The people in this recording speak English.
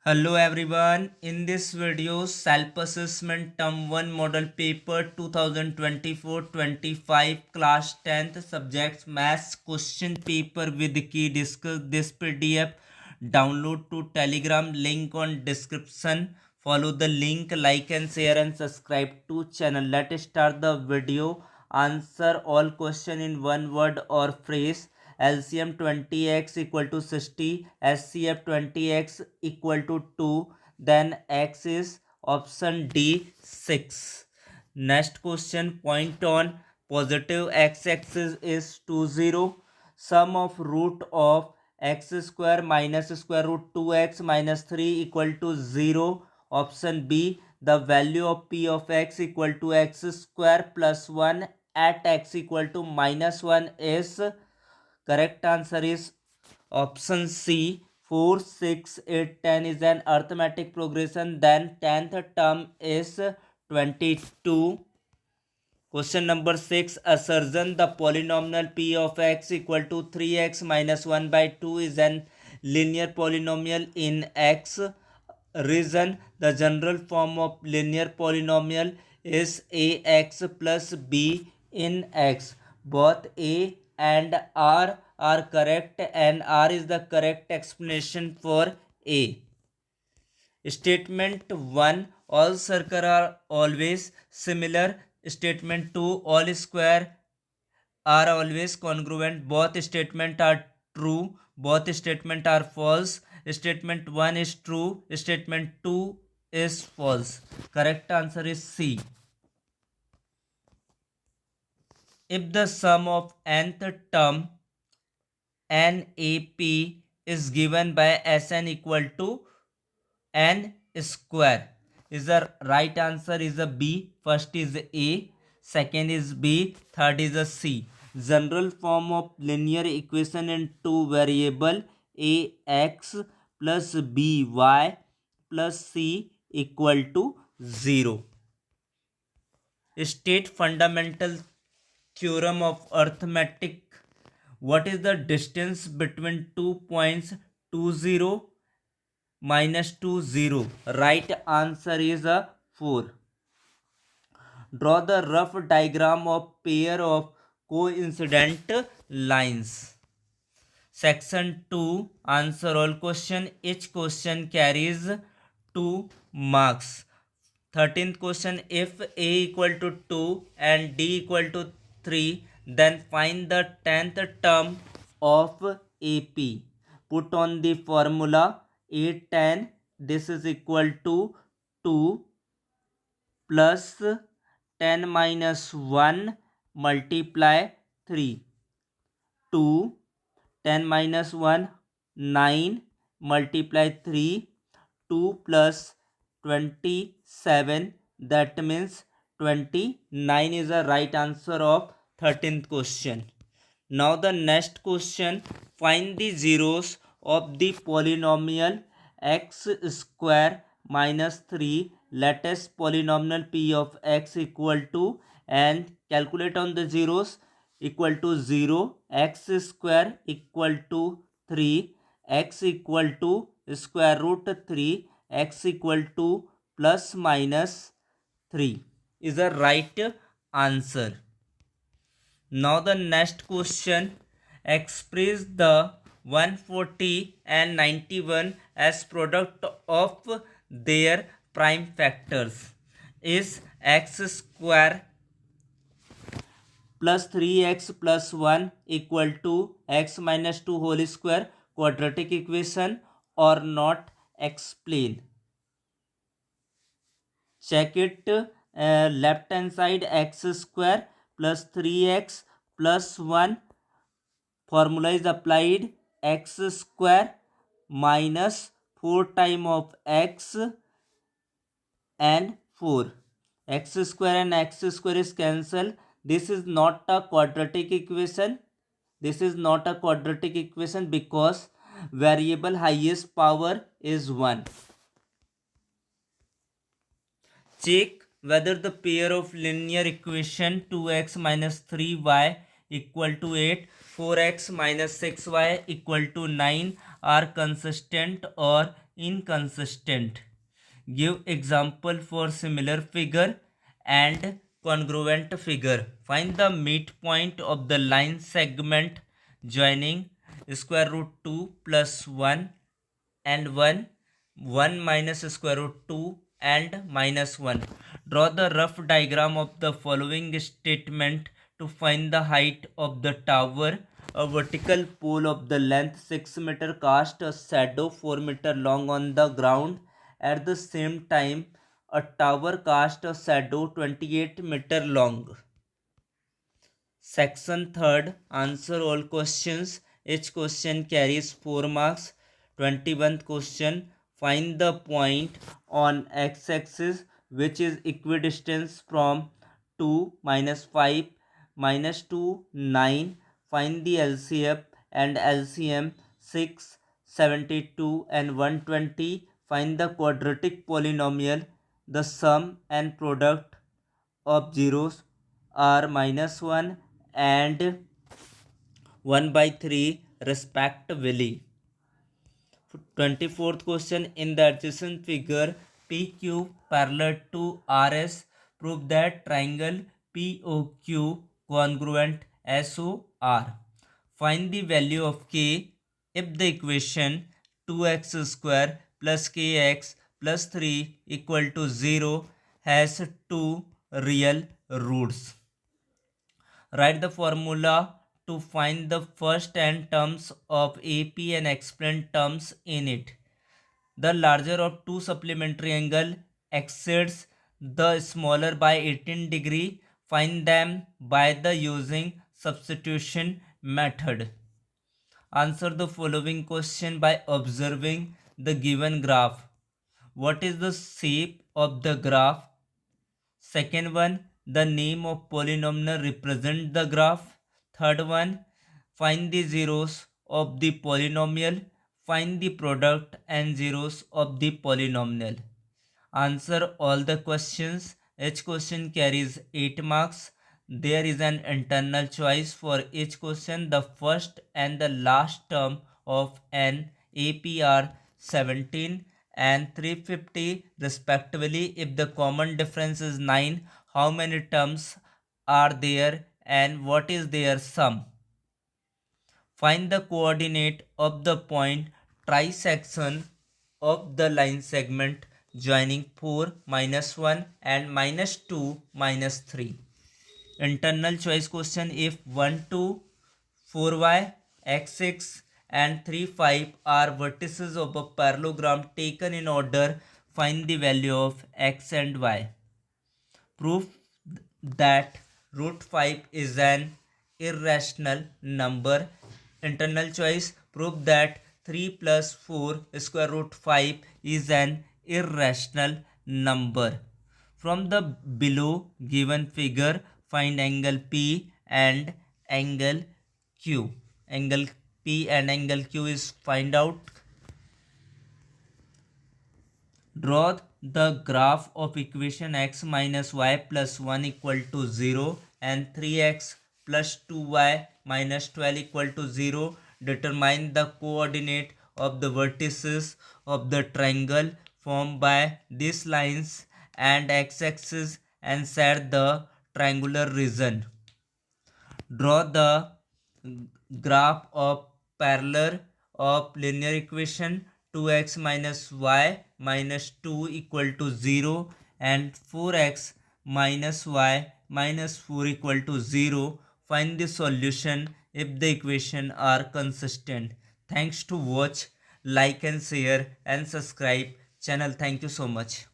Hello everyone. In this video, self-assessment term 1 model paper 2024-25 class 10th subjects maths question paper with key discuss this PDF. Download to Telegram link on description. Follow the link, like and share and subscribe to channel. Let's start the video. Answer all question in one word or phrase. LCM 20x equal to 60, SCF 20x equal to 2, then x is option D 6. Next question, point on positive x-axis is 20. Sum of root of x square minus square root 2x minus 3 equal to 0. Option B, the value of p of x equal to x square plus 1 at x equal to minus 1 is. Correct answer is option C. 4, 6, 8, 10 is an arithmetic progression. Then 10th term is 22. Question number 6. Assertion the polynomial p of x equal to 3x minus 1 by 2 is an linear polynomial in x region. The general form of linear polynomial is ax plus b in x. Both a and r are correct and r is the correct explanation for a. Statement 1. All circles are always similar. Statement 2. All square are always congruent. Both statements are true. Both statements are false. Statement 1 is true. Statement 2 is false. Correct answer is C. If the sum of nth term NAP is given by Sn equal to n square, is the right answer is a B. First is A, second is B, third is a C. General form of linear equation in two variable ax plus by plus c equal to 0. State fundamental theorem of arithmetic. What is the distance between 2 points? 20 minus 20. Right answer is a 4. Draw the rough diagram of pair of coincident lines. Section 2. Answer all question. Each question carries 2 marks. 13th question. If A equal to 2 and D equal to 3, then find the 10th term of AP. Put on the formula. A10, this is equal to 2 plus 10 minus 1 multiply 3. 2, 10 minus 1, 9 multiply 3, 2 plus 27, that means 29 is the right answer of 13th question. Now the next question, find the zeros of the polynomial x square minus 3 latest polynomial p of x equal to, and calculate on the zeros. Equal to 0, x square equal to 3, x equal to square root 3, x equal to plus minus 3 is the right answer. Now the next question, express the 140 and 91 as product of their prime factors. Is x square plus 3x plus 1 equal to x minus 2 whole square quadratic equation or not? Explain. Check it. Left hand side, x square plus 3x plus 1, formula is applied. X square minus 4 time of x and 4. X square and x square is cancelled. This is not a quadratic equation. This is not a quadratic equation because variable highest power is 1. Check whether the pair of linear equation 2x minus 3y equal to 8, 4x minus 6y equal to 9 are consistent or inconsistent. Give example for similar figure and congruent figure. Find the midpoint of the line segment joining square root 2 plus 1 and 1, 1 minus square root 2 and minus 1. Draw the rough diagram of the following statement to find the height of the tower. A vertical pole of the length 6 meter cast a shadow 4 meter long on the ground. At the same time, a tower cast a shadow 28 meter long. Section 3rd. Answer all questions. Each question carries 4 marks. 21st question. Find the point on x-axis which is equidistant from 2 minus 5 minus 2 9. Find the LCM and LCM 6 72 and 120. Find the quadratic polynomial. The sum and product of zeros are minus 1 and 1 by 3 respectively. 24th question. In the adjacent figure, PQ parallel to RS, prove that triangle POQ congruent SOR. Find the value of K if the equation 2x square plus kx plus 3 equal to 0 has two real roots. Write the formula to find the first n terms of AP and explain terms in it. The larger of two supplementary angle exceeds the smaller by 18 degree. Find them by the using substitution method. Answer the following question by observing the given graph. What is the shape of the graph? Second one, the name of polynomial represent the graph. Third one, find the zeros of the polynomial. Find the product and zeros of the polynomial. Answer all the questions. Each question carries 8 marks. There is an internal choice for each question. The first and the last term of an APR 17 and 350 respectively. If the common difference is 9, how many terms are there and what is their sum? Find the coordinate of the point trisection of the line segment joining 4 minus 1 and minus 2 minus 3. Internal choice question. If 1 2 4y x6 and 3 5 are vertices of a parallelogram taken in order, find the value of x and y. Proof that root 5 is an irrational number. Internal choice. Prove that 3 plus 4 square root 5 is an irrational number. From the below given figure, find angle P and angle Q. Angle P and angle Q is find out. Draw the graph of equation x minus y plus 1 equal to 0 and 3x plus 2y minus 12 equal to 0. Determine the coordinate of the vertices of the triangle formed by these lines and x-axis and set the triangular region. Draw the graph of parallel of linear equation 2x minus y minus 2 equal to 0 and 4x minus y minus 4 equal to 0. Find the solution if the equation are consistent. Thanks to watch, like and share and subscribe channel. Thank you so much.